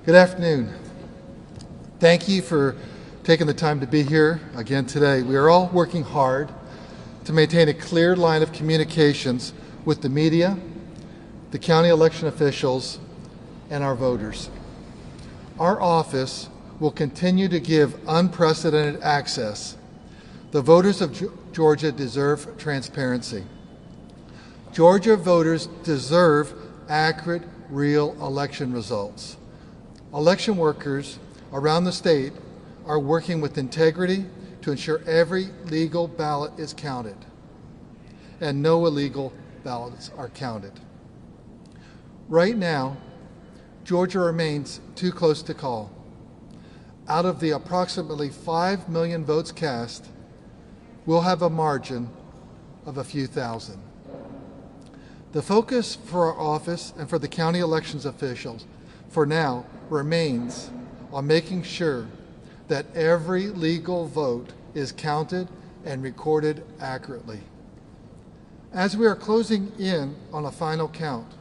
Good afternoon. Thank you for taking the time to be here again today. We are all working hard to maintain a clear line of communications with the media, the county election officials, and our voters. Our office will continue to give unprecedented access. The voters of Georgia deserve transparency. Georgia voters deserve accurate, real election results. Election workers around the state are working with integrity to ensure every legal ballot is counted and no illegal ballots are counted. Right now, Georgia remains too close to call. Out of the approximately 5 million votes cast, we'll have a margin of a few thousand. The focus for our office and for the county elections officials for now remains on making sure that every legal vote is counted and recorded accurately. As we are closing in on a final count,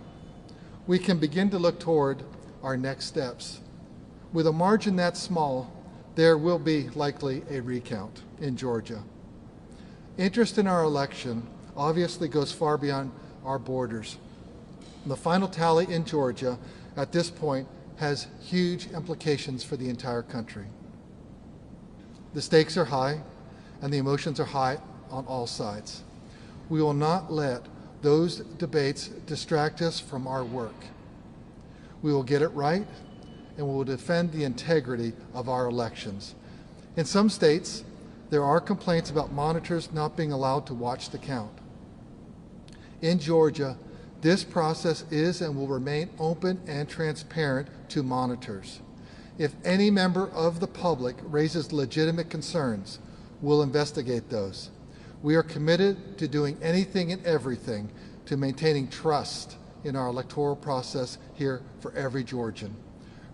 we can begin to look toward our next steps. With a margin that small, there will be likely a recount in Georgia. Interest in our election obviously goes far beyond our borders. The final tally in Georgia at this point has huge implications for the entire country. The stakes are high and the emotions are high on all sides. We will not let those debates distract us from our work. We will get it right and we will defend the integrity of our elections. In some states, there are complaints about monitors not being allowed to watch the count. In Georgia, this process is and will remain open and transparent to monitors. If any member of the public raises legitimate concerns, we'll investigate those. We are committed to doing anything and everything to maintaining trust in our electoral process here for every Georgian,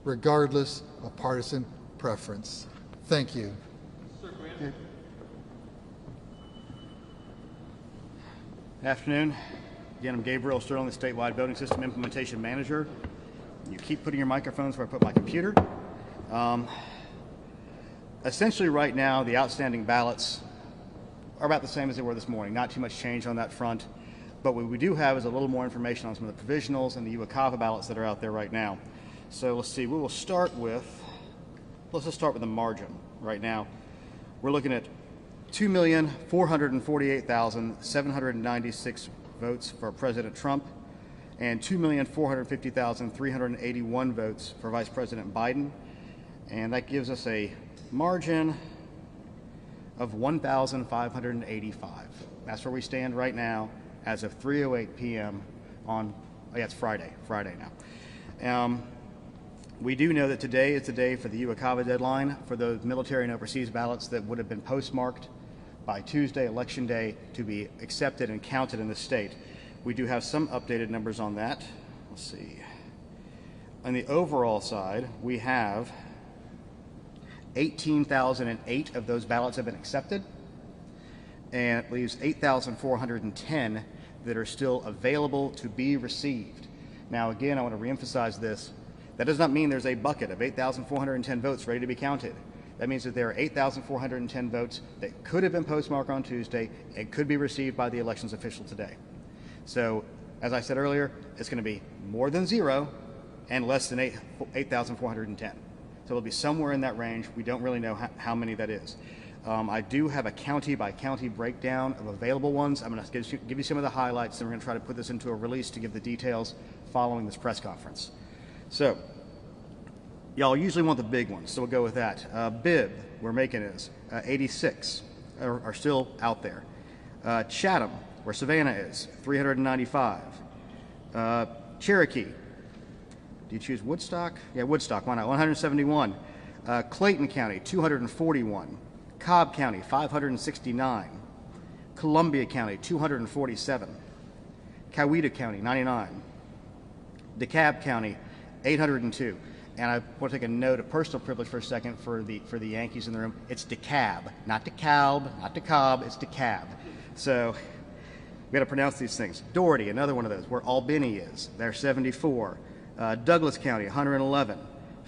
regardless of partisan preference. Thank you. Good afternoon. Again, I'm Gabriel Sterling, the Statewide Voting System Implementation Manager. You keep putting your microphones where I put my computer. Essentially right now, the outstanding ballots are about the same as they were this morning. Not too much change on that front. But what we do have is a little more information on some of the provisionals and the UACAVA ballots that are out there right now. So let's see, let's just start with the margin right now. We're looking at 2,448,796 votes for President Trump and 2,450,381 votes for Vice President Biden. And that gives us a margin of 1,585. That's where we stand right now as of 3:08 p.m. on, it's Friday now. We do know that today is the day for the UACAVA deadline for those military and overseas ballots that would have been postmarked by Tuesday, Election Day, to be accepted and counted in the state. We do have some updated numbers on that. Let's see. On the overall side, we have 18,008 of those ballots have been accepted, and it leaves 8,410 that are still available to be received. Now again, I want to reemphasize this. That does not mean there's a bucket of 8,410 votes ready to be counted. That means that there are 8,410 votes that could have been postmarked on Tuesday and could be received by the elections official today. So, as I said earlier, it's going to be more than zero and less than 8,410. So it'll be somewhere in that range. We don't really know how many that is. I do have a county-by-county breakdown of available ones. I'm going to give you some of the highlights, and we're going to try to put this into a release to give the details following this press conference. So, y'all usually want the big ones, so we'll go with that. Bibb, where Macon is, 86 are still out there. Chatham, where Savannah is, 395. Cherokee, do you choose Woodstock? Yeah, Woodstock, why not? 171. Clayton County, 241. Cobb County, 569. Columbia County, 247. Coweta County, 99. DeKalb County, 802. And I want to take a note of personal privilege for a second for the Yankees in the room. It's DeKalb, not DeKalb, not DeKalb, it's DeKalb. So we got to pronounce these things. Doherty, another one of those, where Albany is. They're 74. Douglas County, 111.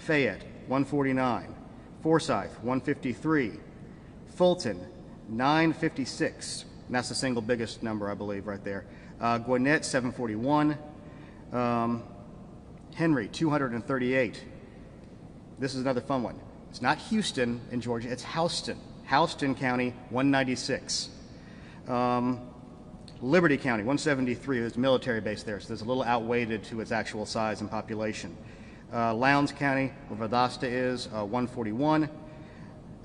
Fayette, 149. Forsyth, 153. Fulton, 956. And that's the single biggest number, I believe, right there. Gwinnett, 741. Henry, 238. This is another fun one. It's not Houston in Georgia, it's Houston. Houston County, 196. Liberty County, 173. There's a military base there, so there's a little outweighted to its actual size and population. Lowndes County, where Valdosta is, 141.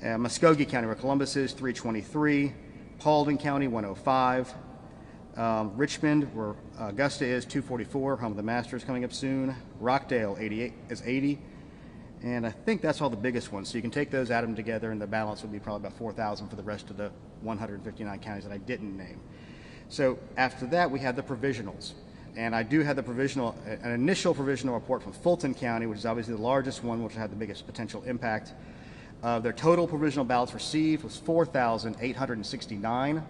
Muskogee County, where Columbus is, 323. Paulding County, 105. Richmond, where Augusta is, 244. Home of the Masters coming up soon. Rockdale, 88 is 80. And I think that's all the biggest ones. So you can take those, add them together, and the balance would be probably about 4,000 for the rest of the 159 counties that I didn't name. So after that, we had the provisionals. And I do have the provisional, an initial provisional report from Fulton County, which is obviously the largest one, which had the biggest potential impact. Their total provisional ballots received was 4,869.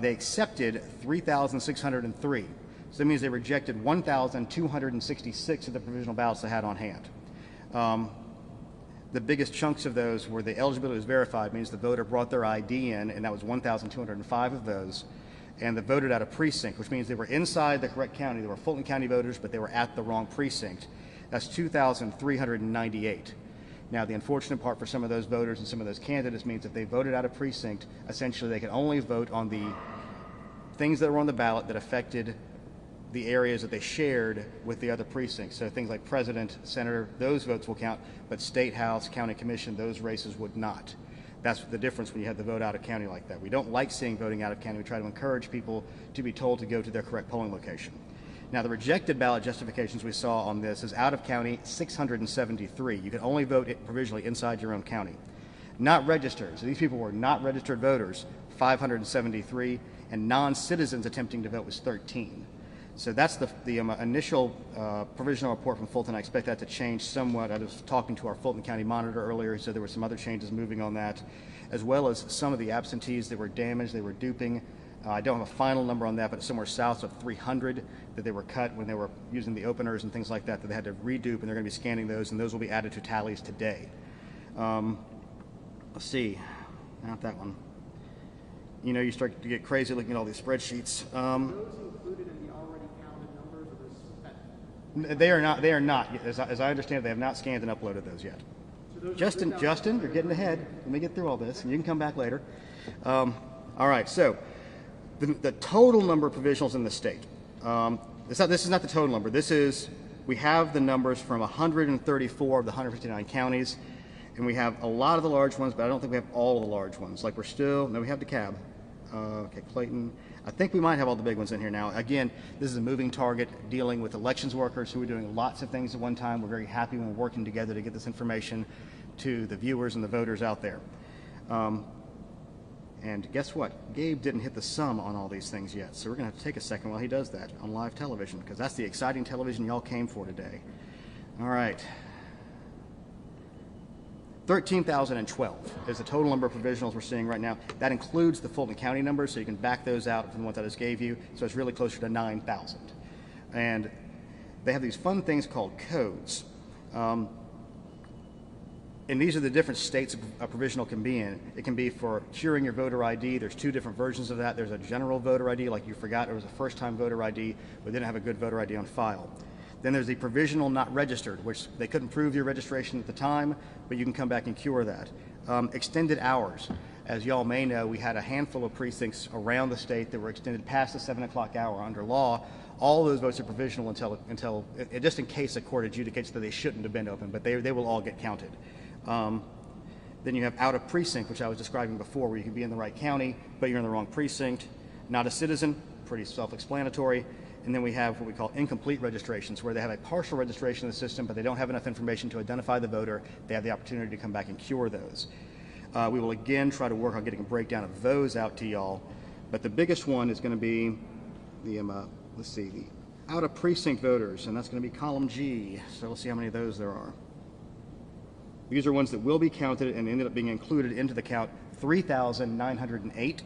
They accepted 3,603. So that means they rejected 1,266 of the provisional ballots they had on hand. The biggest chunks of those were the eligibility was verified, means the voter brought their ID in, and that was 1,205 of those. And they voted at a precinct, which means they were inside the correct county. They were Fulton County voters, but they were at the wrong precinct. That's 2,398. Now, the unfortunate part for some of those voters and some of those candidates means if they voted out of precinct, essentially they can only vote on the things that were on the ballot that affected the areas that they shared with the other precincts. So things like president, senator, those votes will count, but state house, county commission, those races would not. That's the difference when you have the vote out of county like that. We don't like seeing voting out of county. We try to encourage people to be told to go to their correct polling location. Now, the rejected ballot justifications we saw on this is out of county, 673. You can only vote provisionally inside your own county. Not registered. So these people were not registered voters, 573, and non-citizens attempting to vote was 13. So that's the initial provisional report from Fulton. I expect that to change somewhat. I was talking to our Fulton County monitor earlier. He said there were some other changes moving on that, as well as some of the absentees that were damaged, they were duping. I don't have a final number on that, but it's somewhere south of 300 that they were cut when they were using the openers and things like that, that they had to redupe, and they're going to be scanning those, and those will be added to tallies today. Let's see, not that one. You know, you start to get crazy looking at all these spreadsheets. They are not. They are not. As I understand it, they have not scanned and uploaded those yet. So Justin, you're getting ahead. Let me get through all this, and you can come back later. All right. So the total number of provisionals in the state. This is not the total number. This is, we have the numbers from 134 of the 159 counties, and we have a lot of the large ones, but I don't think we have all the large ones. Like we have DeKalb. Okay, Clayton. I think we might have all the big ones in here now. Again, this is a moving target dealing with elections workers who are doing lots of things at one time. We're very happy when we're working together to get this information to the viewers and the voters out there. And guess what? Gabe didn't hit the sum on all these things yet, so we're going to have to take a second while he does that on live television, because that's the exciting television y'all came for today. All right. 13,012 is the total number of provisionals we're seeing right now. That includes the Fulton County numbers, so you can back those out from the ones that I just gave you. So it's really closer to 9,000. And they have these fun things called codes. And these are the different states a provisional can be in. It can be for curing your voter ID. There's two different versions of that. There's a general voter ID, like you forgot it was a first-time voter ID, but didn't have a good voter ID on file. Then there's the provisional not registered, which they couldn't prove your registration at the time, but you can come back and cure that. Extended hours. As y'all may know, we had a handful of precincts around the state that were extended past the 7 o'clock hour. Under law, all those votes are provisional until just in case a court adjudicates that they shouldn't have been open, but they will all get counted. Then you have out of precinct, which I was describing before, where you can be in the right county, but you're in the wrong precinct. Not a citizen, pretty self-explanatory. And then we have what we call incomplete registrations, where they have a partial registration in the system, but they don't have enough information to identify the voter. They have the opportunity to come back and cure those. We will again try to work on getting a breakdown of those out to y'all. But the biggest one is going to be the, the out of precinct voters, and that's going to be column G. So let's see how many of those there are. These are ones that will be counted and ended up being included into the count, 3,908.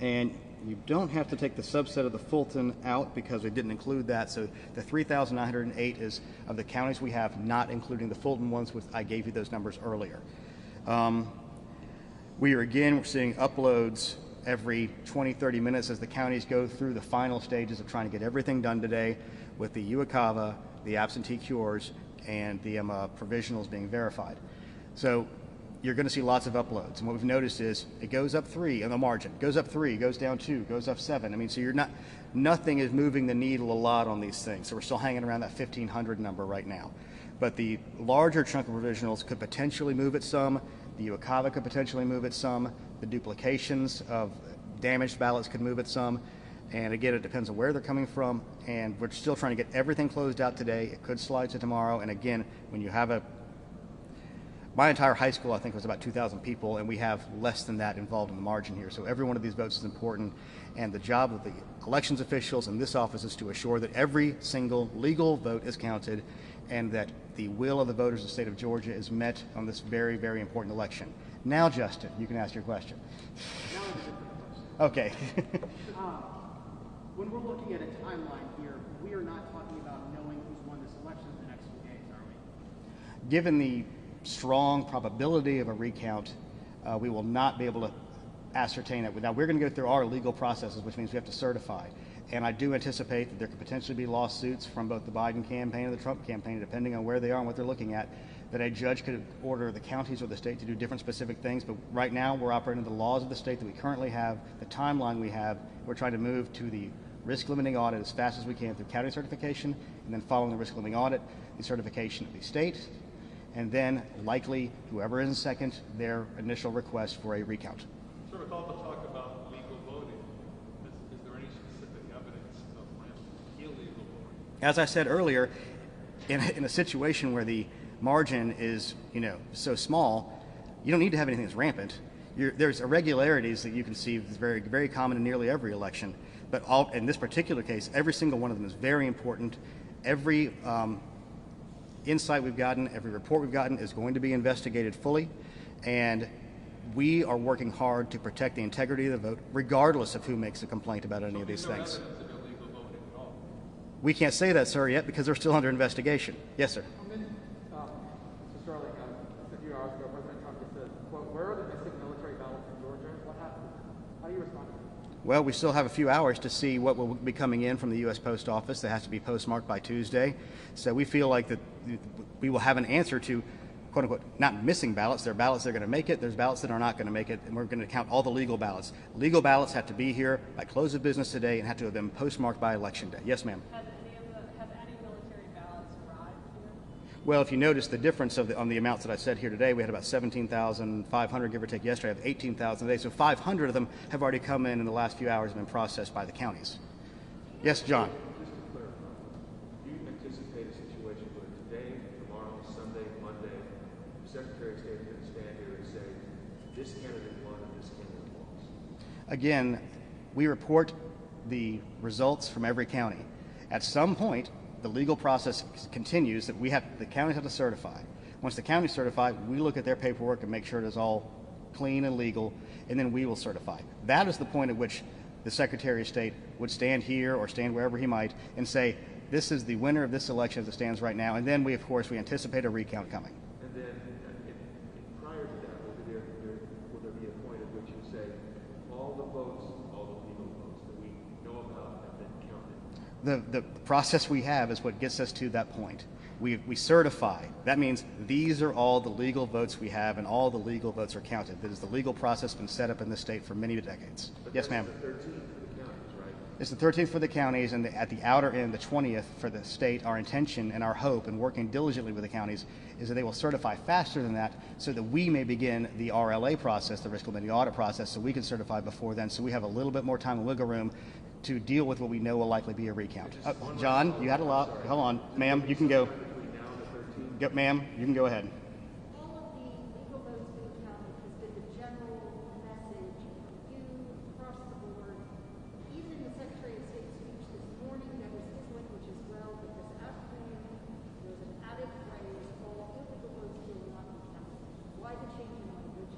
And You don't have to take the subset of the Fulton out because we didn't include that. So the 3,908 is of the counties we have, not including the Fulton ones, which I gave you those numbers earlier. We're seeing uploads every 20, 30 minutes as the counties go through the final stages of trying to get everything done today with the UACAVA, the absentee cures, and the provisionals being verified. So you're going to see lots of uploads. And what we've noticed is it goes up 3 on the margin, goes up 3, goes down 2, goes up 7. I mean, so nothing is moving the needle a lot on these things. So we're still hanging around that 1,500 number right now. But the larger chunk of provisionals could potentially move it some. The UACAVA could potentially move it some. The duplications of damaged ballots could move it some. And again, it depends on where they're coming from. And we're still trying to get everything closed out today. It could slide to tomorrow. And again, when you have my entire high school, I think, was about 2,000 people, and we have less than that involved in the margin here. So every one of these votes is important. And the job of the elections officials in this office is to assure that every single legal vote is counted and that the will of the voters of the state of Georgia is met on this very, very important election. Now, Justin, you can ask your question. Okay. When we're looking at a timeline here, we are not talking about knowing who's won this election in the next few days, are we? Given the strong probability of a recount, we will not be able to ascertain it. Now, we're going to go through our legal processes, which means we have to certify. And I do anticipate that there could potentially be lawsuits from both the Biden campaign and the Trump campaign, depending on where they are and what they're looking at, that a judge could order the counties or the state to do different specific things. But right now, we're operating the laws of the state that we currently have, the timeline we have. We're trying to move to the risk limiting audit as fast as we can through county certification, and then following the risk limiting audit, the certification of the state, and then likely whoever is in second, their initial request for a recount. Sort of called to talk about legal voting. Is there any specific evidence of illegal voting? As I said earlier, in a situation where the margin is so small, you don't need to have anything that's rampant. There's irregularities that you can see that's very, very common in nearly every election. But in this particular case, every single one of them is very important. Every insight we've gotten, every report we've gotten is going to be investigated fully. And we are working hard to protect the integrity of the vote, regardless of who makes a complaint about any of these things. We can't say that, sir, yet because they're still under investigation. Yes, sir. Mr. Sterling, a few hours ago, President Trump just said, quote, "Where are the missing military ballots in Georgia? What happened? How do you respond to that?" Well, we still have a few hours to see what will be coming in from the U.S. Post Office. That has to be postmarked by Tuesday. So we feel like that we will have an answer to, quote unquote, not missing ballots. There are ballots that are going to make it. There's ballots that are not going to make it. And we're going to count all the legal ballots. Legal ballots have to be here by close of business today and have to have been postmarked by Election Day. Yes, ma'am. Have any military ballots arrived here? Well, if you notice the difference on the amounts that I said here today, we had about 17,500, give or take, yesterday. I have 18,000 today. So 500 of them have already come in the last few hours and been processed by the counties. Yes, John. Just to clarify, do you anticipate a situation where today, tomorrow, Sunday, Monday, the Secretary of State is going to stand here and say, this candidate won and this candidate lost? Again, we report the results from every county. At some point, the legal process continues that the counties have to certify. Once the counties certify, we look at their paperwork and make sure it is all clean and legal, and then we will certify. That is the point at which the Secretary of State would stand here or stand wherever he might and say, this is the winner of this election as it stands right now, and then we anticipate a recount coming. And then, prior to that, will there be a point at which you say, all the votes, all the legal votes that we know about have been counted? The process we have is what gets us to that point. We certify. That means these are all the legal votes we have, and all the legal votes are counted. That is the legal process been set up in this state for many decades. But yes, ma'am. The 13th for the counties, right? It's the 13th for the counties, and at the outer end, the 20th for the state. Our intention and our hope, and working diligently with the counties, is that they will certify faster than that, so that we may begin the RLA process, the risk limiting audit process, so we can certify before then. So we have a little bit more time and wiggle room to deal with what we know will likely be a recount. John, you had a lot. Hold on, ma'am. You can go. Ma'am, you can go ahead. All of the legal votes being counted has been the general message from you across the board. Even the Secretary of State's speech this morning, that was his language as well, but this afternoon there was an added phrase, all illegal votes will not be counted. Why the change in language?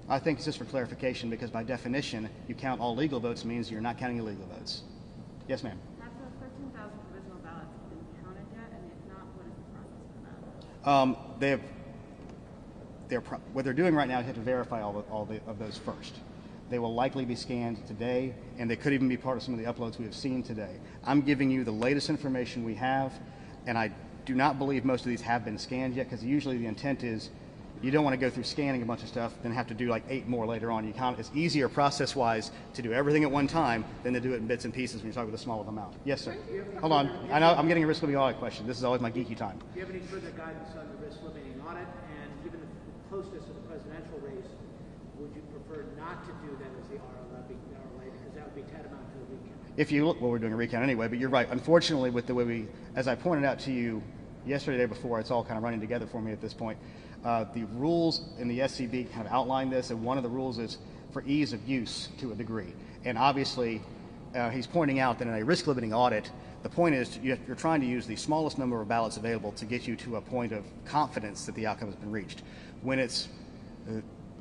I think it's just for clarification because by definition, you count all legal votes means you're not counting illegal votes. Yes, ma'am. Have those 13,000 provisional ballots been counted yet? And if not, what is the process for that? What they're doing right now is you have to verify all of those first. They will likely be scanned today, and they could even be part of some of the uploads we have seen today. I'm giving you the latest information we have, and I do not believe most of these have been scanned yet because usually the intent is you don't want to go through scanning a bunch of stuff, then have to do like 8 more later on. It's easier process-wise to do everything at one time than to do it in bits and pieces when you're talking with a smaller amount. Yes, sir. Hold on. I know I'm getting a risk-limiting audit question. This is always my geeky time. Do you have any further guidance on the risk-limiting audit? And given the closeness of the presidential race, would you prefer not to do that as the RLA because that would be tantamount to a recount? If you look, well, we're doing a recount anyway, but you're right. Unfortunately, with the way as I pointed out to you yesterday, the day before, it's all kind of running together for me at this point. The rules in the SCB kind of outline this, and one of the rules is for ease of use to a degree. And obviously, he's pointing out that in a risk-limiting audit, the point is you're trying to use the smallest number of ballots available to get you to a point of confidence that the outcome has been reached. When it's,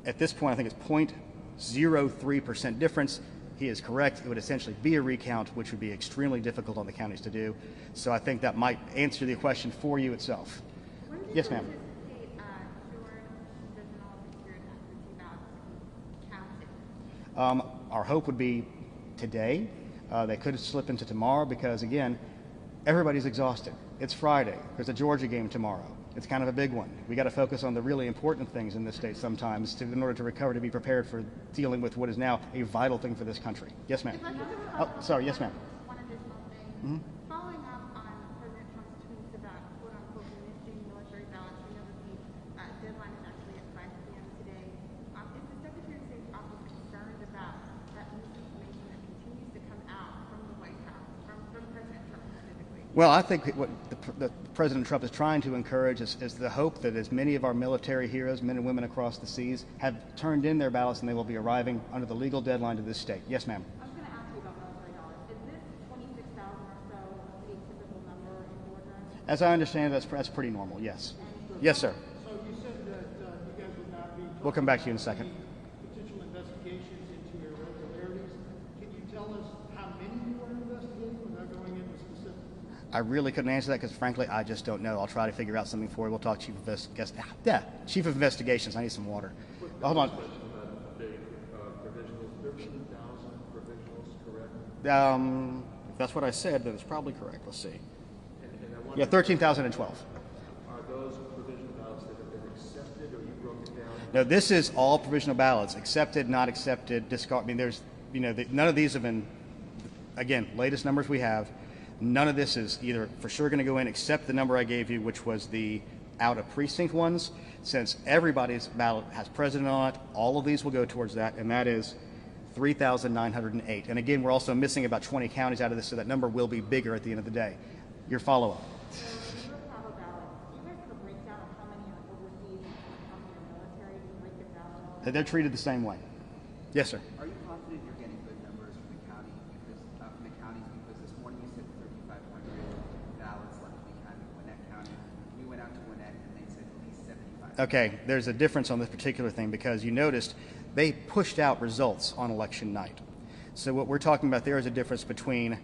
at this point, I think it's 0.03% difference, he is correct. It would essentially be a recount, which would be extremely difficult on the counties to do. So I think that might answer the question for you itself. Yes, ma'am. Our hope would be today. They could slip into tomorrow because, again, everybody's exhausted. It's Friday. There's a Georgia game tomorrow. It's kind of a big one. We got to focus on the really important things in this state sometimes in order to recover, to be prepared for dealing with what is now a vital thing for this country. Yes, ma'am. Oh, sorry. Yes, ma'am. One additional thing. Following up on President Trump's tweets about quote-unquote missing military ballots, we know that the deadline is actually at 5 p.m. today. Is the Secretary of State's office concerned about that misinformation that continues to come out from the White House, from President Trump specifically? Well, I think what the President Trump is trying to encourage is the hope that as many of our military heroes, men and women across the seas, have turned in their ballots and they will be arriving under the legal deadline to this state. Yes, ma'am. I was going to ask you about military dollars. Is this 26,000 or so a typical number in Georgia? As I understand it, that's pretty normal, yes. Yes, sir. So you said that you guys would not be We'll come back to you in a second. potential investigations into irregularities. Can you tell us how many you are investigating without going into specifics? I really couldn't answer that because, frankly, I just don't know. I'll try to figure out something for you. We'll talk Chief of Investigations. I need some water. Hold on. Provisionals, 13,000 provisionals, correct? If that's what I said, then it's probably correct. Let's see. And I wonder, Yeah, 13,012. are those provisional ballots that have been accepted, or you broke it down? No, this is all provisional ballots, accepted, not accepted, discard. I mean, there's, none of these have been, again, latest numbers we have. None of this is either for sure going to go in except the number I gave you, which was the out of precinct ones. Since everybody's ballot has president on it, all of these will go towards that, and that is 3,908. And again, we're also missing about 20 counties out of this, so that number will be bigger at the end of the day. Your follow-up. So when you have a ballot, do you guys have a breakdown of how many are overseas and how many are military? Do you break it down at all? They're treated the same way. Yes, sir. Are you confident you're getting good numbers from the county because this morning you said 3,500 ballots left to be counted in Gwinnett County. We went out to Gwinnett and they said at least 75. Okay, there's a difference on this particular thing because you noticed they pushed out results on election night. So what we're talking about there is a difference between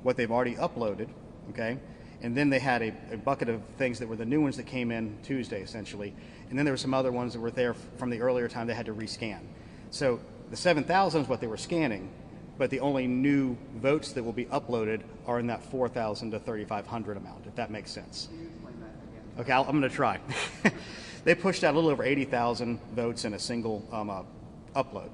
what they've already uploaded, okay, and then they had a bucket of things that were the new ones that came in Tuesday, essentially, and then there were some other ones that were there from the earlier time they had to rescan. So the 7,000 is what they were scanning, but the only new votes that will be uploaded are in that 4,000 to 3,500 amount, if that makes sense. Can you explain that again? Okay, I'm going to try. They pushed out a little over 80,000 votes in a single upload.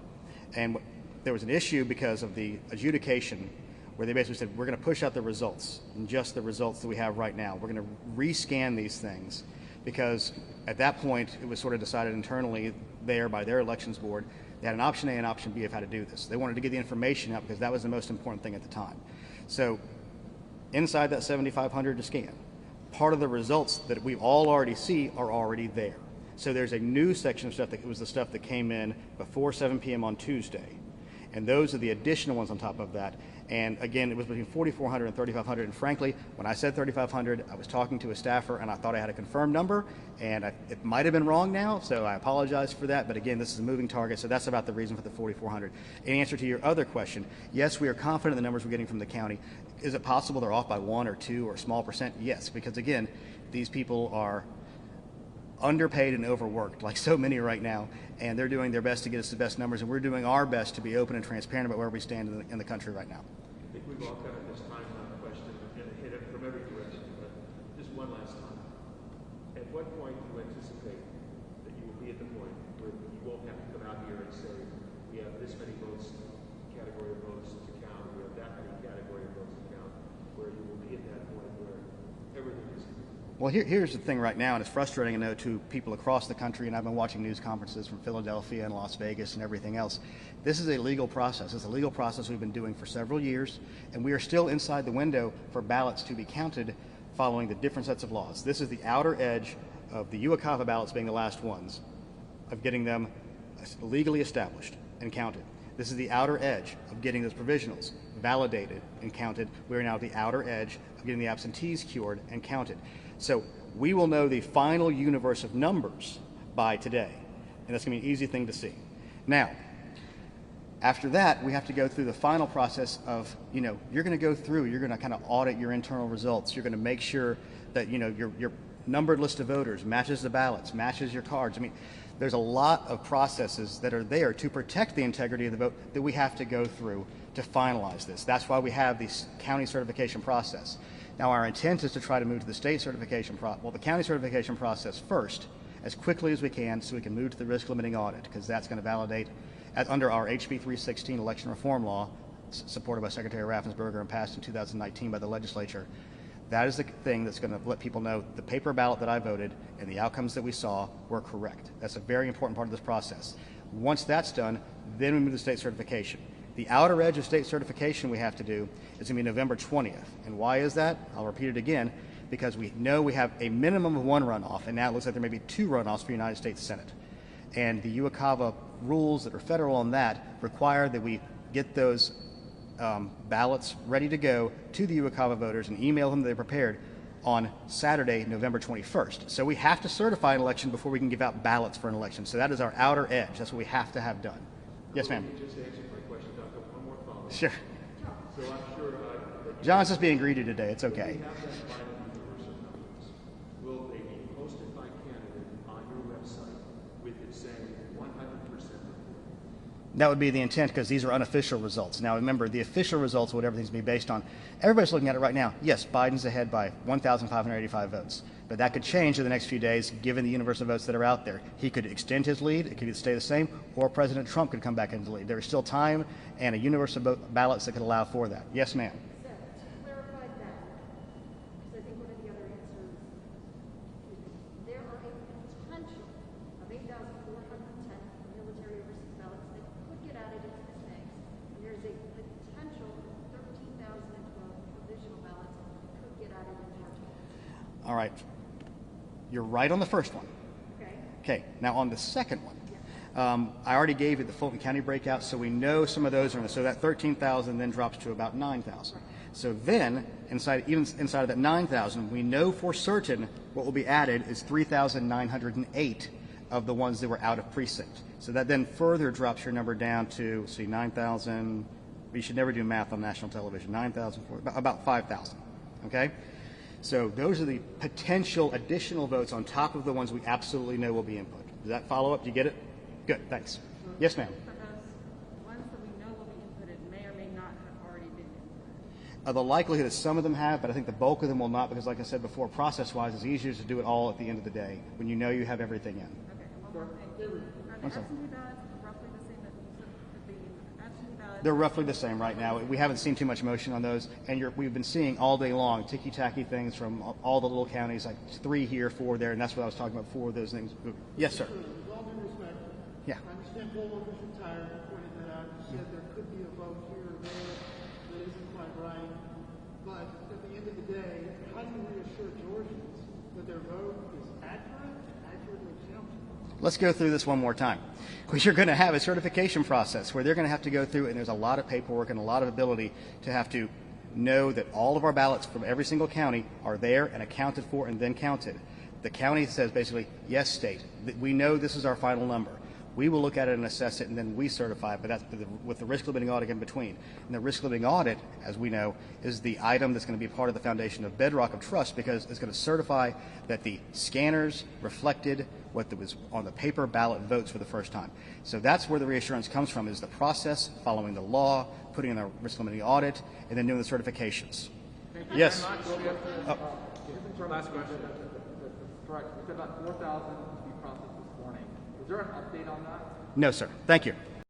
And there was an issue because of the adjudication where they basically said, we're going to push out the results, and just the results that we have right now. We're going to rescan these things because at that point it was sort of decided internally there by their elections board. They had an option A and option B of how to do this. They wanted to get the information out because that was the most important thing at the time. So inside that 7,500 to scan, part of the results that we all already see are already there. So there's a new section of stuff that was the stuff that came in before 7 p.m. on Tuesday. And those are the additional ones on top of that. And again, it was between 4,400 and 3,500. And frankly, when I said 3,500, I was talking to a staffer and I thought I had a confirmed number, and it might have been wrong now, so I apologize for that. But again, this is a moving target, so that's about the reason for the 4,400. In answer to your other question, yes, we are confident in the numbers we're getting from the county. Is it possible they're off by 1 or 2 or a small percent? Yes, because again, these people are underpaid and overworked, like so many right now, and they're doing their best to get us the best numbers, and we're doing our best to be open and transparent about where we stand in the country right now. I think we've all covered this timeline question and hit it from every direction, but just one last time. At what point do you anticipate that you will be at the point where you won't have to come out here and say, we have this many votes, category of votes to count, we have that many category of votes to count, where you will be at that point where everything is. Well, here's the thing right now, and it's frustrating, I know, to people across the country, and I've been watching news conferences from Philadelphia and Las Vegas and everything else. This is a legal process. It's a legal process we've been doing for several years, and we are still inside the window for ballots to be counted following the different sets of laws. This is the outer edge of the UOCAVA ballots being the last ones, of getting them legally established and counted. This is the outer edge of getting those provisionals validated and counted. We are now at the outer edge of getting the absentees cured and counted. So we will know the final universe of numbers by today, and that's going to be an easy thing to see. Now, after that, we have to go through the final process of, you're going to go through, you're going to kind of audit your internal results. You're going to make sure that, your numbered list of voters matches the ballots, matches your cards. I mean, there's a lot of processes that are there to protect the integrity of the vote that we have to go through to finalize this. That's why we have this county certification process. Now, our intent is to try to move to the state certification the county certification process first, as quickly as we can, so we can move to the risk limiting audit, because that's going to validate, under our HB 316 election reform law, supported by Secretary Raffensperger and passed in 2019 by the legislature. That is the thing that's going to let people know the paper ballot that I voted and the outcomes that we saw were correct. That's a very important part of this process. Once that's done, then we move to state certification. The outer edge of state certification we have to do is going to be November 20th. And why is that? I'll repeat it again, because we know we have a minimum of 1 runoff, and now it looks like there may be 2 runoffs for the United States Senate. And the UOCAVA rules that are federal on that require that we get those ballots ready to go to the UOCAVA voters and email them that they're prepared on Saturday, November 21st. So we have to certify an election before we can give out ballots for an election. So that is our outer edge. That's what we have to have done. Yes, ma'am. You just answered my question, Dr. One more follow-up. Sure. So I'm sure John's just being greedy today. It's okay. we have that final universe of numbers. Will they be posted by candidate on your website with it saying 100% report? That would be the intent, because these are unofficial results. Now, remember, the official results, what everything's going to be based on, everybody's looking at it right now. Yes, Biden's ahead by 1,585 votes. But that could change in the next few days, given the universe of votes that are out there. He could extend his lead, it could either stay the same, or President Trump could come back into the lead. There is still time and a universe of ballots that could allow for that. Yes, ma'am. So, to clarify that, because I think one of the other answers is there are a potential of 8,410 military overseas ballots that could get added into this mix, and there's a potential of 13,012 provisional ballots that could get added into our total. All right. You're right on the first one. Okay? Okay, now on the second one, I already gave you the Fulton County breakout, so we know some of those are in there. So that 13,000 then drops to about 9,000. So then, inside of that 9,000, we know for certain what will be added is 3,908 of the ones that were out of precinct. So that then further drops your number down to, 9,000. You should never do math on national television. 9,000, about 5,000. Okay? So those are the potential additional votes on top of the ones we absolutely know will be input. Does that follow up? Do you get it? Good, thanks. Yes, ma'am. For those ones that we know will be inputted may or may not have already been inputted. The likelihood is some of them have, but I think the bulk of them will not, because like I said before, process-wise, it's easier to do it all at the end of the day when you know you have everything in. Okay, and one more thing. Are the absentee ballots roughly the same as the absentee ballots? They're roughly the same right now. We haven't seen too much motion on those, and we've been seeing all day long ticky-tacky things from all the little counties, like 3 here, 4 there, and that's what I was talking about before, those things. Yes, sir. With all due respect, Yeah. I understand poll workers retired, you pointed that out, you said there could be a vote here or there that isn't quite right, but at the end of the day, how do you reassure Georgians that their vote is accurate and accurately counted? let's go through this one more time. You're going to have a certification process where they're going to have to go through, and there's a lot of paperwork and a lot of ability to have to know that all of our ballots from every single county are there and accounted for and then counted. The county says basically, yes, state, we know this is our final number. We will look at it and assess it, and then we certify it, but that's with the risk limiting audit in between. And the risk limiting audit, as we know, is the item that's going to be part of the foundation of bedrock of trust, because it's going to certify that the scanners reflected what was on the paper ballot votes for the first time. So that's where the reassurance comes from, is the process, following the law, putting in the risk limiting audit, and then doing the certifications. Yes. Last question. Correct. We said about 4,000 to be processed this morning. Is there an update on that? No, sir. Thank you.